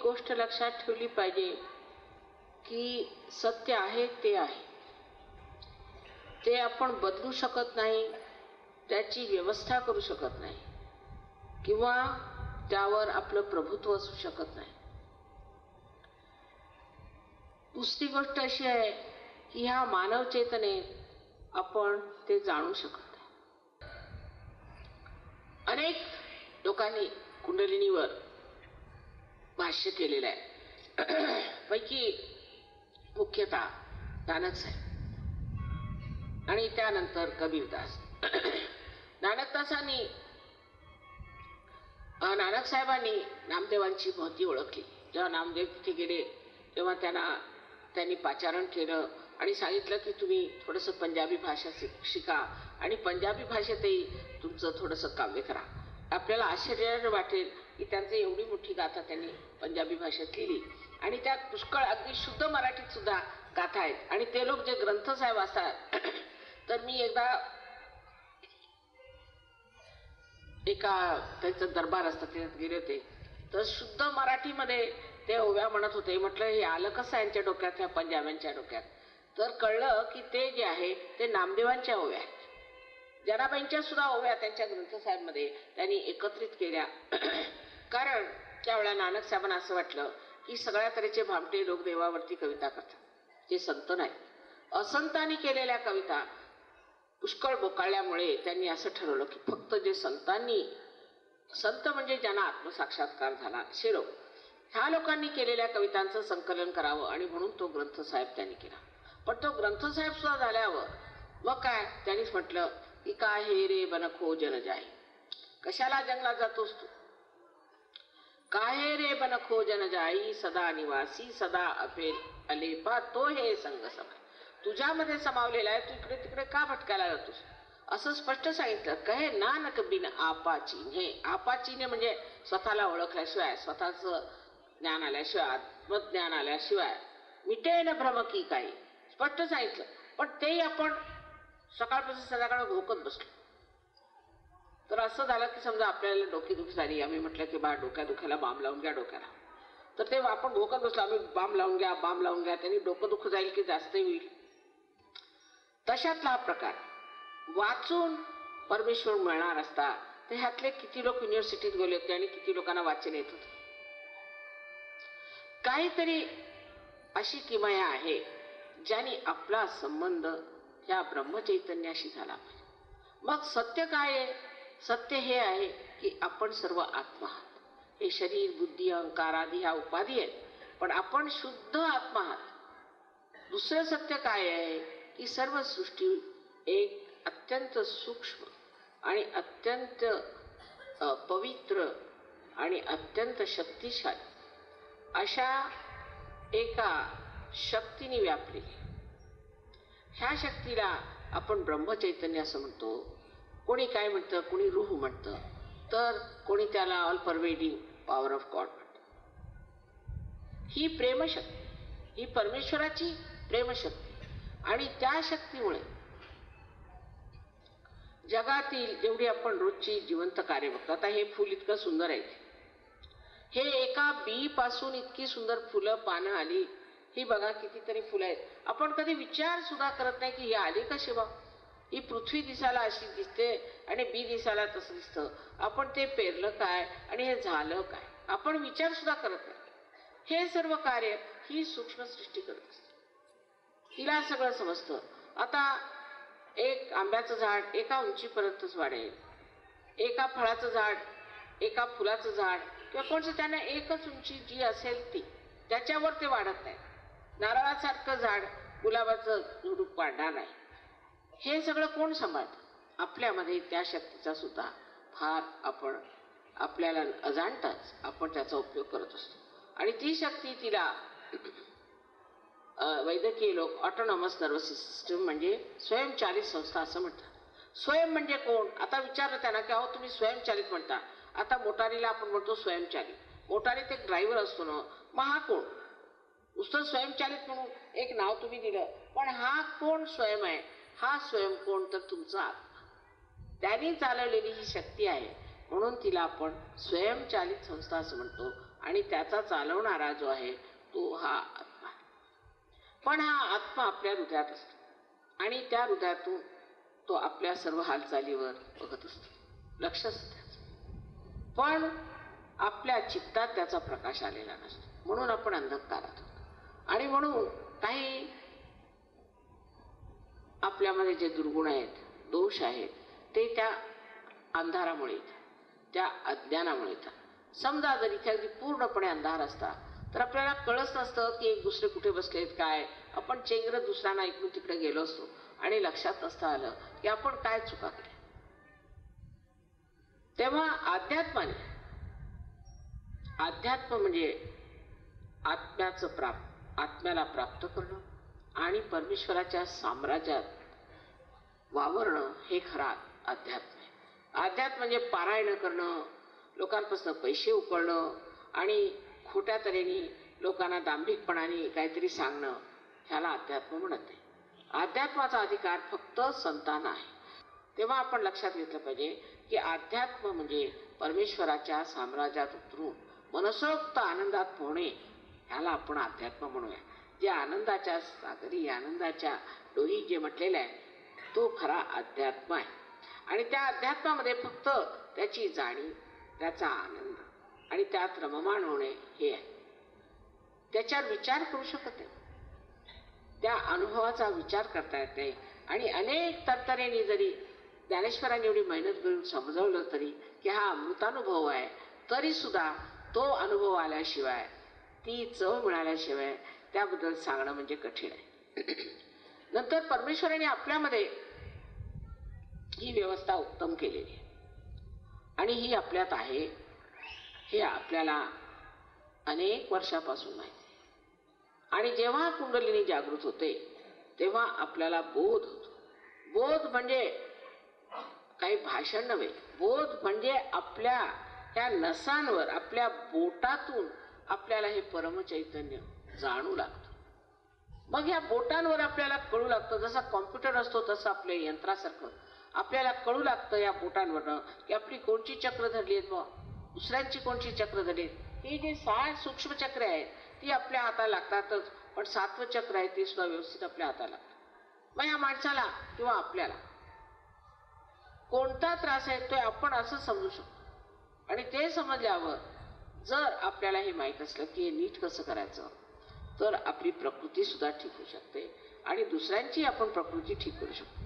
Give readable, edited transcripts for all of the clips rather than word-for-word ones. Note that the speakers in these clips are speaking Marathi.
गोष्ट लक्षात ठेवली पाहिजे की सत्य आहे ते आहे, ते आपण बदलू शकत नाही, त्याची व्यवस्था करू शकत नाही किंवा त्यावर आपलं प्रभुत्व असू शकत नाही. दुसरी गोष्ट अशी आहे की ह्या मानव चेतनेत आपण ते जाणू शकत नाही. अनेक लोकांनी कुंडलिनीवर भाष्य केलेलं आहे. पैकी मुख्यतः नानक साहेब आणि त्यानंतर कबीरदास. नानक साहेबांनी नामदेवांची महती ओळखली. जेव्हा नामदेव तिथे गेले तेव्हा त्यांनी पाचारण केलं आणि सांगितलं की तुम्ही थोडंसं पंजाबी भाषा शिका आणि पंजाबी भाषेतही तुमचं थोडंसं काव्य करा. आपल्याला आश्चर्य वाटेल की त्यांचं एवढी मोठी गाथा त्यांनी पंजाबी भाषेत लिहिली आणि त्यात पुष्कळ अगदी शुद्ध मराठीत सुद्धा गाथा आहेत. आणि ते लोक जे ग्रंथ साहेब असतात तर मी एकदा एका त्यांचं दरबार असतं त्याच्यात गेले होते तर शुद्ध मराठीमध्ये ते ओव्या म्हणत होते. म्हटलं हे आलं कसं यांच्या डोक्यात, ह्या पंजाब्यांच्या डोक्यात? तर कळलं की ते जे आहे ते नामदेवांच्या ओव्या आहेत. जनाबाईंच्या सुद्धा ओव्या त्यांच्या ग्रंथसाहेबमध्ये त्यांनी एकत्रित केल्या. कारण त्यावेळेला नानक साहेबांना असं वाटलं की सगळ्या तऱ्हेचे भामटे लोक देवावरती कविता करतात, ते संत नाही. असंतांनी केलेल्या कविता पुष्कळ बोकाळल्यामुळे त्यांनी असं ठरवलं की फक्त जे संतांनी, संत म्हणजे ज्यांना आत्मसाक्षात्कार झाला असे लोक, ह्या लोकांनी केलेल्या कवितांचं संकलन करावं आणि म्हणून तो ग्रंथसाहेब त्यांनी केला. पण तो ग्रंथसाहेब सुद्धा झाल्यावर मग काय त्यांनीच म्हटलं की काय हे रे बन खोजन जाई, कशाला जंगलात जातोस तू? काय रे बन खोजन जाई, सदा निवासी सदा अपेल अलेपा तो हे संग समय. तुझ्यामध्ये समावलेला आहे, तू इकडे तिकडे का भटकायला जातोस? असं स्पष्ट सांगितलं. कहे नानक बिन आपा चिन्हे. आपा चिन्हे म्हणजे स्वतःला ओळखल्याशिवाय, स्वतःचं ज्ञान आल्याशिवाय, आत्मज्ञान आल्याशिवाय मिटे न भ्रम की काही, स्पष्ट सांगितलं. पण तेही आपण सकाळपासून संध्याकाळ घोकत बसलो. तर असं झालं की समजा आपल्याला डोकेदुखी झाली, आम्ही म्हटलं की बा डोक्या दुखायला बाम लावून घ्या डोक्याला, तर ते आपण घोकत बसलो. आम्ही बाम लावून घ्या बाम लावून घ्या, त्यांनी डोकं दुखत जाईल की जास्तही होईल. तशातला हा प्रकार. वाचून परमेश्वर मिळणार असता तर ह्यातले किती लोक युनिव्हर्सिटीत गेले होते आणि किती लोकांना वाचन येत होते. काहीतरी अशी किमया आहे ज्याने आपला संबंध या ब्रह्मचैतन्याशी झाला पाहिजे. मग सत्य काय आहे? सत्य हे आहे की आपण सर्व आत्मा आहात. हे शरीर बुद्धी अहंकार आदी ह्या उपाधी आहेत, पण आपण शुद्ध आत्मा आहात. दुसरं सत्य काय आहे की सर्व सृष्टी एक अत्यंत सूक्ष्म आणि अत्यंत पवित्र आणि अत्यंत शक्तिशाली अशा एका शक्तीने व्यापली. ह्या शक्तीला आपण ब्रह्मचैतन्य असं म्हणतो. कोणी काय म्हणतं, कोणी रूह म्हणतं, तर कोणी त्याला all pervading power of God म्हणतं. ही प्रेमशक्ती, ही परमेश्वराची प्रेमशक्ती. आणि त्या शक्तीमुळे जगातील जेवढी आपण रोजची जिवंत कार्य बघतो. आता हे फूल इतकं सुंदर आहे, हे एका बी पासून इतकी सुंदर फुलं पानं आली. ही बघा कितीतरी फुलं आहेत. आपण कधी विचार सुद्धा करत नाही की ही आली कशी बा. ही पृथ्वी दिसायला अशी दिसते आणि बी दिसायला तसं दिसतं. आपण ते पेरलं काय आणि हे झालं काय, आपण विचार सुद्धा करत नाही. हे सर्व कार्य ही सूक्ष्म सृष्टी करत असते. तिला सगळं समजतं. आता एक आंब्याचं झाड एका उंचीपर्यंतच वाढेल, एका फळाचं झाड, एका फुलाचं झाड किंवा कोणचं, त्यांना एकच उंची जी असेल ती, त्याच्यावर ते वाढत नाही. नारळासारखं झाड, गुलाबाचं झुडूप वाढणार नाही. हे सगळं कोण सांभाळतं? आपल्यामध्ये त्या शक्तीचा सुद्धा फार आपण आपल्याला अजाणताच आपण त्याचा उपयोग करत असतो. आणि ती शक्ती तिला वैद्यकीय लोक ऑटोनॉमस नर्वस सिस्टम म्हणजे स्वयंचालित संस्था असं म्हणतात. स्वयं म्हणजे कोण? आता विचारलं त्यांना की अहो तुम्ही स्वयंचालित म्हणता, आता मोटारीला आपण म्हणतो स्वयंचालित. मोटारीत एक ड्रायव्हर असतो ना, मग हा कोण? नुसतं स्वयंचालित म्हणून एक नाव तुम्ही दिलं, पण हा कोण स्वयं आहे? हा स्वयं कोण? तर तुमचा आत्मा. त्यांनी चालवलेली ही शक्ती आहे, म्हणून तिला आपण स्वयंचालित संस्था असं म्हणतो. आणि त्याचा चालवणारा जो आहे तो हा आत्मा आहे. पण हा आत्मा आपल्या हृदयात असतो आणि त्या हृदयातून तो आपल्या सर्व हालचालीवर बघत असतो, लक्ष असतं त्याचं. पण आपल्या चित्तात त्याचा प्रकाश आलेला नसतो, म्हणून आपण अंधकारात होतो. आणि म्हणून काही आपल्यामध्ये जे दुर्गुण आहेत, दोष आहेत, ते त्या अंधारामुळे येतात, त्या अज्ञानामुळे येतात. समजा जर इथे अगदी पूर्णपणे अंधार असता तर आपल्याला कळत नसतं की एक दुसरे कुठे बसलेत काय, आपण चेंगरत दुसऱ्यांना इकडून तिकडे गेलो असतो आणि लक्षात नसतं आलं की आपण काय चुका केल्या. तेव्हा अध्यात्म म्हणजे आत्म्याला प्राप्त करणं आणि परमेश्वराच्या साम्राज्यात वावरणं हे खरा अध्यात्म आहे. अध्यात्म म्हणजे पारायण करणं, लोकांपासून पैसे उकळणं आणि खोट्या तऱ्हेने लोकांना दांभिकपणाने काहीतरी सांगणं, ह्याला अध्यात्म म्हणत नाही. अध्यात्माचा अधिकार फक्त संतांना आहे. तेव्हा आपण लक्षात घेतलं पाहिजे की अध्यात्म म्हणजे परमेश्वराच्या साम्राज्यात उतरून मनसोक्त आनंदात पोहणे, ह्याला आपण अध्यात्म म्हणूया. जे आनंदाच्या सागरी, आनंदाच्या डोही जे म्हटलेलं आहे तो खरा अध्यात्म आहे. आणि त्या अध्यात्मामध्ये फक्त त्याची जाणीव, त्याचा आनंद आणि त्यात रममाण होणे हे आहे. त्याच्यावर विचार करू शकत नाही, त्या अनुभवाचा विचार करता येत नाही. आणि अनेक तरतरेने जरी ज्ञानेश्वरांनी एवढी मेहनत करून समजावलं तरी की हा अमृतानुभव आहे, तरी सुद्धा तो अनुभव आल्याशिवाय, ती चव मिळाल्याशिवाय त्याबद्दल सांगणं म्हणजे कठीण आहे. नंतर परमेश्वराने आपल्यामध्ये ही व्यवस्था उत्तम केलेली आहे आणि ही आपल्यात आहे, हे आपल्याला अनेक वर्षापासून माहिती आहे. आणि जेव्हा कुंडलिनी जागृत होते तेव्हा आपल्याला बोध होतो. बोध म्हणजे काही भाषण नव्हे, बोध म्हणजे आपल्या ह्या नसांवर, आपल्या बोटातून आपल्याला हे परमचैतन्य जाणू लागतं. मग ह्या बोटांवर आपल्याला कळू लागतं, जसा कॉम्प्युटर असतो तसं आपल्या यंत्रासारखं आपल्याला कळू लागतं या बोटांवरनं की आपली कोणची चक्र धरली आहेत, दुसऱ्यांची कोणची चक्र धरली आहेत. ही जी 6 सूक्ष्म चक्र आहेत ती आपल्या हाताला लागतातच, पण 7वं चक्र आहे ते सुद्धा व्यवस्थित आपल्या हाताला लागतं. मग या माणसाला किंवा आपल्याला कोणता त्रास आहे तो आपण असं समजू शकतो. आणि ते समजल्यावर जर आपल्याला हे माहीत असलं की हे नीट कसं करायचं, तर आपली प्रकृती सुद्धा ठीक होऊ शकते आणि दुसऱ्यांची आपण प्रकृती ठीक करू शकतो.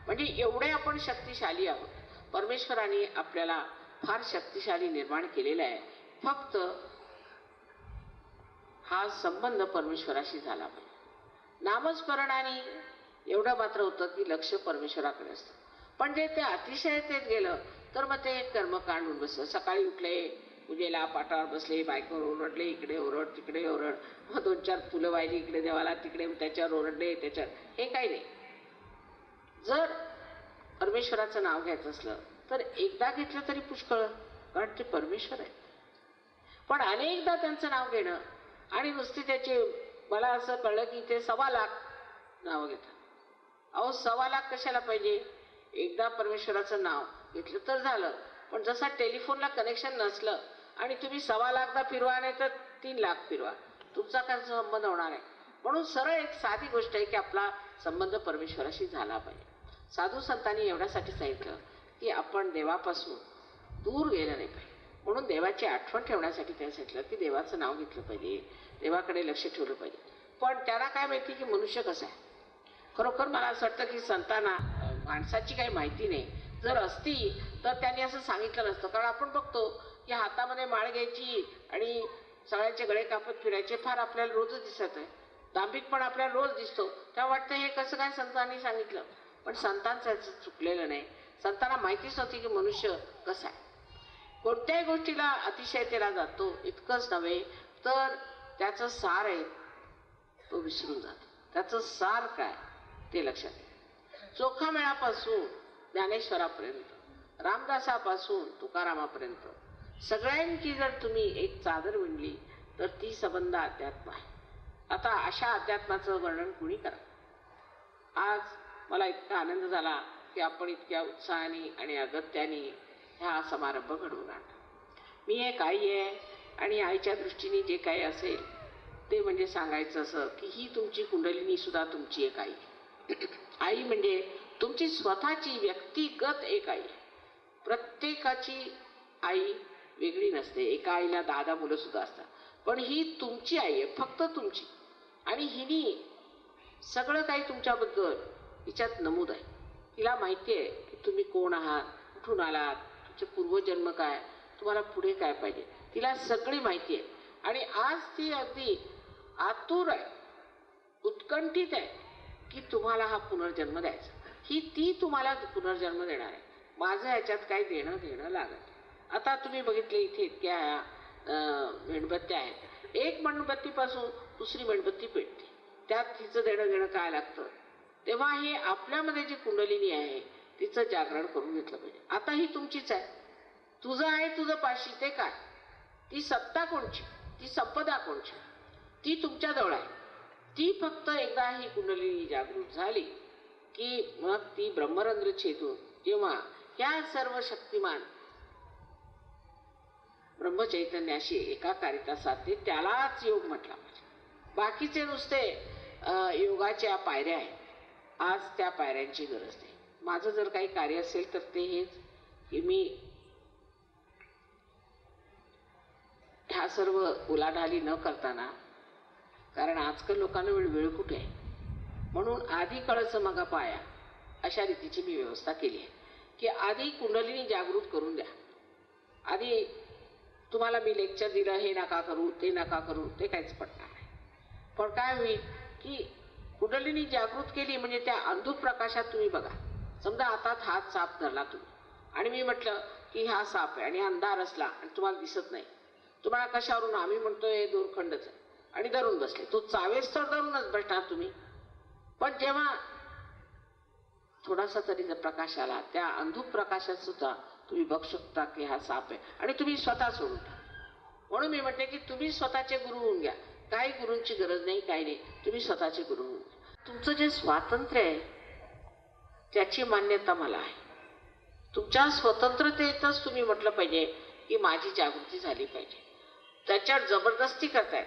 म्हणजे एवढे आपण शक्तिशाली आहोत. परमेश्वराने आपल्याला फार शक्तिशाली निर्माण केलेला आहे. फक्त हा संबंध परमेश्वराशी झाला पाहिजे. नामस्मरणाने एवढं मात्र होतं की लक्ष परमेश्वराकडे असतं. पण जे ते अतिशयतेत गेलं तर मग ते कर्मकांड होऊन बसलं. सकाळी उठले, पूजेला पाटावर बसले, बायकोवर ओरडले, इकडे ओरड तिकडे ओरड, मग 2-4 फुलं वाहिली इकडे देवाला, तिकडे त्याच्यावर ओरडले, त्याच्यावर, हे काही नाही. जर परमेश्वराचं नाव घ्यायचं असलं तर एकदा घेतलं तरी पुष्कळ, कारण ते परमेश्वर आहे. पण अनेकदा त्यांचं नाव घेणं आणि नुसती त्याची, मला असं कळलं की ते 1.25 लाख नावं घेतात. अहो 1.25 लाख कशाला पाहिजे? एकदा परमेश्वराचं नाव घेतलं तर झालं. पण जसा टेलिफोनला कनेक्शन नसलं आणि तुम्ही 1.25 लाखदा फिरवा नाही तर 3 लाख फिरवा, तुमचा काय संबंध होणार आहे? म्हणून सरळ एक साधी गोष्ट आहे की आपला संबंध परमेश्वराशी झाला पाहिजे. साधू संतांनी एवढ्यासाठी सांगितलं की आपण देवापासून दूर गेलं नाही पाहिजे. म्हणून देवाची आठवण ठेवण्यासाठी त्यांनी सांगितलं की देवाचं नाव घेतलं पाहिजे, देवाकडे लक्ष ठेवलं पाहिजे. पण त्यांना काय माहिती की मनुष्य कसा आहे. खरोखर मला असं वाटतं की संतांना माणसाची काही माहिती नाही. जर असती तर त्यांनी असं सांगितलं नसतं. कारण आपण बघतो की हातामध्ये माळ घ्यायची आणि सगळ्यांचे गळे कापत फिरायचे फार आपल्याला रोजच दिसत आहे. दांभिकपण आपल्याला रोज दिसतो. तेव्हा वाटतं हे कसं काय संतांनी सांगितलं. पण संतांचं चुकलेलं नाही. संतांना माहितीच नव्हती की मनुष्य कसा आहे. कोणत्याही गोष्टीला अतिशयतेला जातो इतकंच नव्हे तर त्याचं सार आहे तो विसरून जातो. त्याचं सार काय ते लक्षात घ्या. चोखामेळापासून ज्ञानेश्वरापर्यंत, रामदासापासून तुकारामापर्यंत सगळ्यांची जर तुम्ही एक चादर विणली तर ती संबंध अध्यात्म आहे. आता अशा अध्यात्माचं वर्णन कुणी करा. आज मला इतका आनंद झाला की आपण इतक्या उत्साहाने आणि अगत्याने हा समारंभ घडवून आणला. मी एक आई आहे आणि आईच्या दृष्टीने जे काही असेल ते म्हणजे सांगायचं असं की ही तुमची कुंडलिनी सुद्धा तुमची एक आई. आई म्हणजे तुमची स्वतःची व्यक्तिगत एक आई. प्रत्येकाची आई वेगळी नसते. एका आईला 10 मुलं सुद्धा असतात, पण ही तुमची आई आहे, फक्त तुमची. आणि हिने सगळं काही तुमच्याबद्दल हिच्यात नमूद आहे. तिला माहिती आहे की तुम्ही कोण आहात, कुठून आलात, तुमचे पूर्वजन्म काय, तुम्हाला पुढे काय पाहिजे, तिला सगळी माहिती आहे. आणि आज ती अगदी आतुर आहे, उत्कंठित आहे की तुम्हाला हा पुनर्जन्म द्यायचा. ती तुम्हाला पुनर्जन्म देणार आहे. माझं ह्याच्यात काही देणं घेणं लागत. आता तुम्ही बघितले इथे इतक्या मेणबत्त्या आहेत. एक मेणबत्तीपासून दुसरी मेणबत्ती पेटते, त्यात तिचं देणं घेणं काय लागतं. तेव्हा हे आपल्यामध्ये जी कुंडलिनी आहे तिचं जागरण करून घेतलं पाहिजे. आता ही तुमचीच आहे. तुझं आहे तुझं पाशी, ते काय, ती सत्ता कोणची, ती संपदा कोणची, ती तुमच्याजवळ आहे. ती फक्त एकदा ही कुंडलिनी जागृत झाली की मग ती ब्रह्मरंध्र छेदून जेव्हा ह्या सर्व शक्तिमान ब्रह्मचैतन्याशी एकाकारिता साधते, त्यालाच योग म्हटला पाहिजे. बाकीचे नुसते योगाच्या पायऱ्या आहेत. आज त्या पायऱ्यांची गरज नाही. माझं जर काही कार्य असेल तर ते हेच की मी ह्या सर्व उलाढाली न करताना, कारण आजकाल लोकांना वेळ कुठे आहे, म्हणून आधी कळस मग पाया अशा रीतीची मी व्यवस्था केली आहे की आधी कुंडलिनी जागृत करून द्या. आधी तुम्हाला मी लेक्चर दिलं, हे नका करू ते नका करू, ते काहीच पडणार नाही. पण काय होईल की कुंडलिनी जागृत केली म्हणजे त्या अंधुक प्रकाशात तुम्ही बघा. समजा आता हात साप धरला तुम्ही आणि मी म्हटलं की हा साप आहे आणि अंधार असला आणि तुम्हाला दिसत नाही, तुम्हाला कशावरून, आम्ही म्हणतोय हे दोरखंडच आहे आणि धरून बसले, तो चावेस तर धरूनच बसणार तुम्ही. पण जेव्हा थोडासा तरी जर प्रकाश आला, त्या अंधुक प्रकाशात सुद्धा तुम्ही बघू शकता की हा साप आहे आणि तुम्ही स्वतः सोडून टाका. म्हणून मी म्हणते की तुम्ही स्वतःचे गुरु होऊन घ्या. काही गुरूंची गरज नाही, काही नाही, तुम्ही स्वतःचे गुरु होऊन घ्या. तुमचं जे स्वातंत्र्य आहे त्याची मान्यता मला आहे. तुमच्या स्वतंत्रतेतच तुम्ही म्हटलं पाहिजे की माझी जागृती झाली पाहिजे. त्याच्यावर जबरदस्ती करतायत,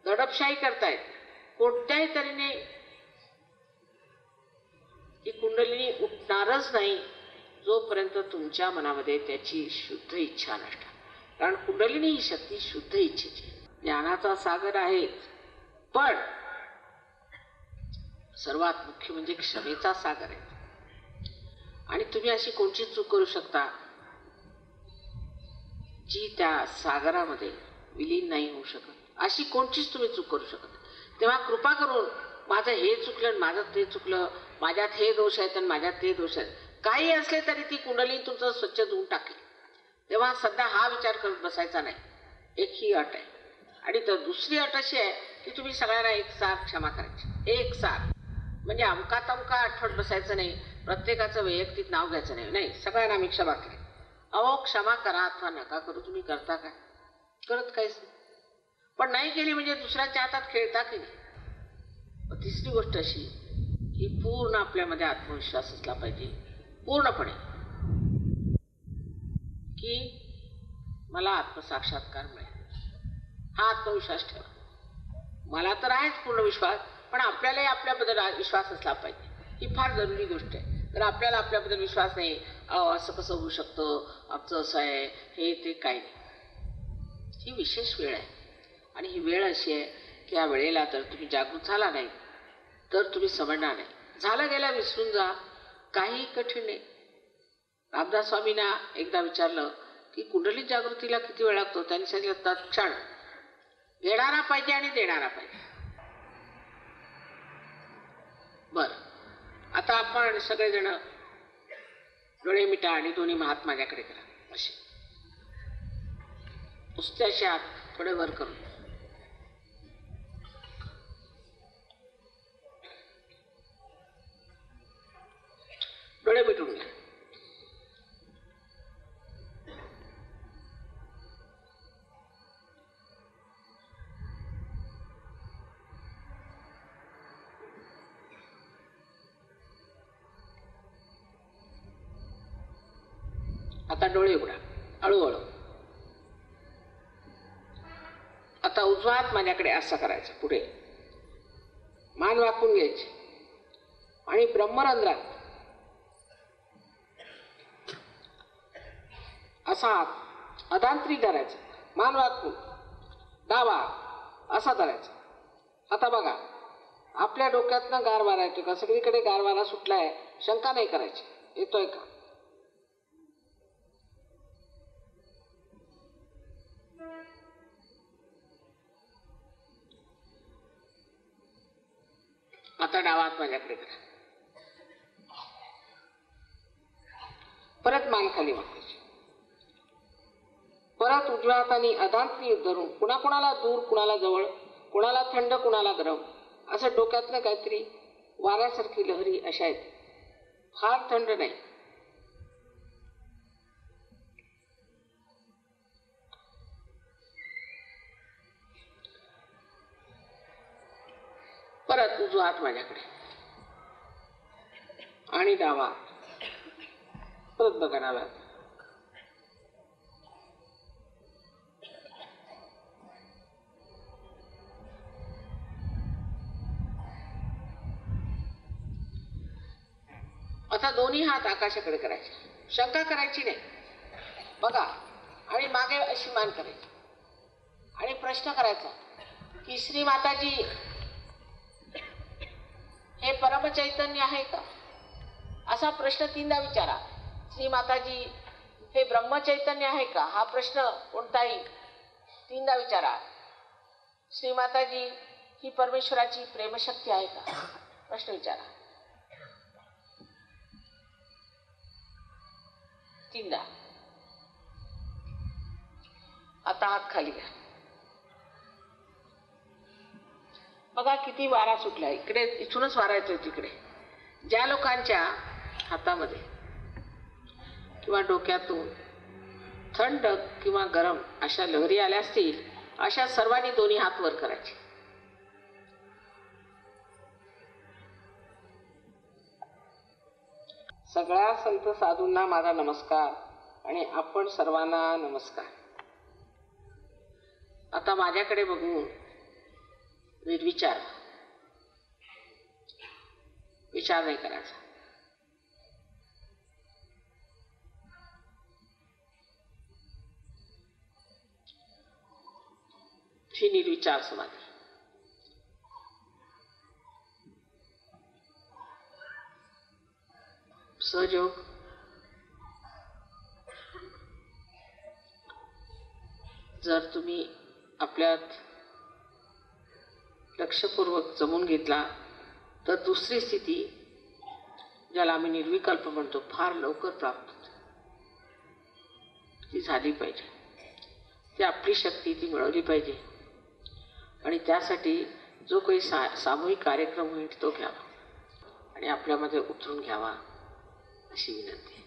दडपशाही करतायत, कोणत्याही तऱ्हेने ती कुंडलिनी उठणारच नाही जोपर्यंत तुमच्या मनामध्ये त्याची शुद्ध इच्छा नसणार. कारण कुंडलिनी ही शक्ती शुद्ध इच्छेची, ज्ञानाचा सागर आहे, पण सर्वात मुख्य म्हणजे क्षमेचा सागर आहे. आणि तुम्ही अशी कोणची चूक करू शकता जी त्या सागरामध्ये विलीन नाही होऊ शकत, अशी कोणचीच तुम्ही चूक करू शकत. तेव्हा कृपा करून माझं हे चुकलं, माझं ते चुकलं, माझ्यात हे दोष आहेत आणि माझ्यात ते दोष आहेत, काही असले तरी ती कुंडलिनी तुमचं स्वच्छ धुवून टाकली. तेव्हा सध्या हा विचार करत बसायचा नाही. एक ही अट आहे. आणि तर दुसरी अट अशी आहे की तुम्ही सगळ्यांना एकसाथ क्षमा करायची. एकसाथ म्हणजे अमका तमका आठवत बसायचं नाही, प्रत्येकाचं वैयक्तिक नाव घ्यायचं नाही. नाही, सगळ्यांना मी क्षमा करेन. अहो क्षमा करा अथवा नका करू, तुम्ही करता काय? करत काहीच नाही. पण नाही केली म्हणजे दुसऱ्याच्या हातात खेळता की नाही. तिसरी गोष्ट अशी की पूर्ण आपल्यामध्ये आत्मविश्वास असला पाहिजे, पूर्णपणे, की मला आत्मसाक्षात्कार मिळेल. हा आत्मविश्वास ठेवा. मला तर आहेच पूर्ण विश्वास, पण आपल्यालाही आपल्याबद्दल विश्वास असला पाहिजे. ही फार जरुरी गोष्ट आहे. तर आपल्याला आपल्याबद्दल विश्वास नाही, असं कसं होऊ शकतं, आमचं असं आहे, हे ते काही नाही. ही विशेष वेळ आहे आणि ही वेळ अशी आहे की या वेळेला जर तुम्ही जागृत झाला नाही तर तुम्ही समजणार नाही. झालं गेलं विसरून जा, काही कठीण नाही. रामदास स्वामींना एकदा विचारलं की कुंडली जागृतीला किती वेळ लागतो. त्यांनी सांगितलं तत्क्षण. घेणारा पाहिजे आणि देणारा पाहिजे. बरं, आता आपण सगळेजण डोळे मिटा आणि दोन्ही हात माझ्याकडे करा. असे नुसते हात थोडे वर करून. डोळे मिटून घ्या. आता डोळे उघडा हळूहळू. आता उजवा हात माझ्याकडे असा करायचा, पुढे मान वाकून घ्यायची आणि ब्रह्मरंध्रात असा हात अधांतरी धरायचा, मान वाकून डावा असा धरायचा. आता बघा, आपल्या डोक्यातनं गार वारा येतोय का? सगळीकडे गार वारा सुटलाय, शंका नाही करायची. येतोय का? आता डावा हात माझ्याकडे करा. परत मान खाली वाकायची. परत उजव्या हाताने अधांतरी धरून कुणाकुणाला दूर, कुणाला जवळ, कुणाला थंड, कुणाला गरम, असं डोक्यातनं काहीतरी वाऱ्यासारखी लहरी अशा येते. फार थंड नाही. परत उजवा हात माझ्याकडे आणि डावा. परत बघा डावा हात. आता दोन्ही हात आकाशाकडे करायचे, शंका करायची नाही. बघा, आणि मागे अशी मान करायची आणि प्रश्न करायचा की श्री माताजी हे परमचैतन्य आहे का? असा प्रश्न 3दा विचारा. श्री माताजी हे ब्रह्मचैतन्य आहे का? हा प्रश्न कोणताही 3दा विचारा. श्री माताजी ही परमेश्वराची प्रेमशक्ती आहे का? प्रश्न विचारा 3दा. आता हात खाली घ्या. बघा किती वारा सुटला. इकडे इथूनच वारा येतोय तिकडे. ज्या लोकांच्या हातामध्ये किंवा डोक्यातून थंड किंवा गरम अशा लहरी आल्या असतील, अशा सर्वांनी दोन्ही हात वर करायचे. सगळ्या संत साधूंना माझा नमस्कार आणि आपण सर्वांना नमस्कार. आता माझ्याकडे बघून निर्विचार, विचार नाही करायचा. ही निर्विचार समाधी. सहयोग जर तुम्ही आपल्यात लक्षपूर्वक जमून घेतला तर दुसरी स्थिती, ज्याला आम्ही निर्विकल्प म्हणतो, फार लवकर प्राप्त होते. ती झाली पाहिजे. ती आपली शक्ती ती मिळवली पाहिजे. आणि त्यासाठी जो काही सामूहिक कार्यक्रम होईल तो घ्यावा आणि आपल्यामध्ये उतरून घ्यावा अशी विनंती.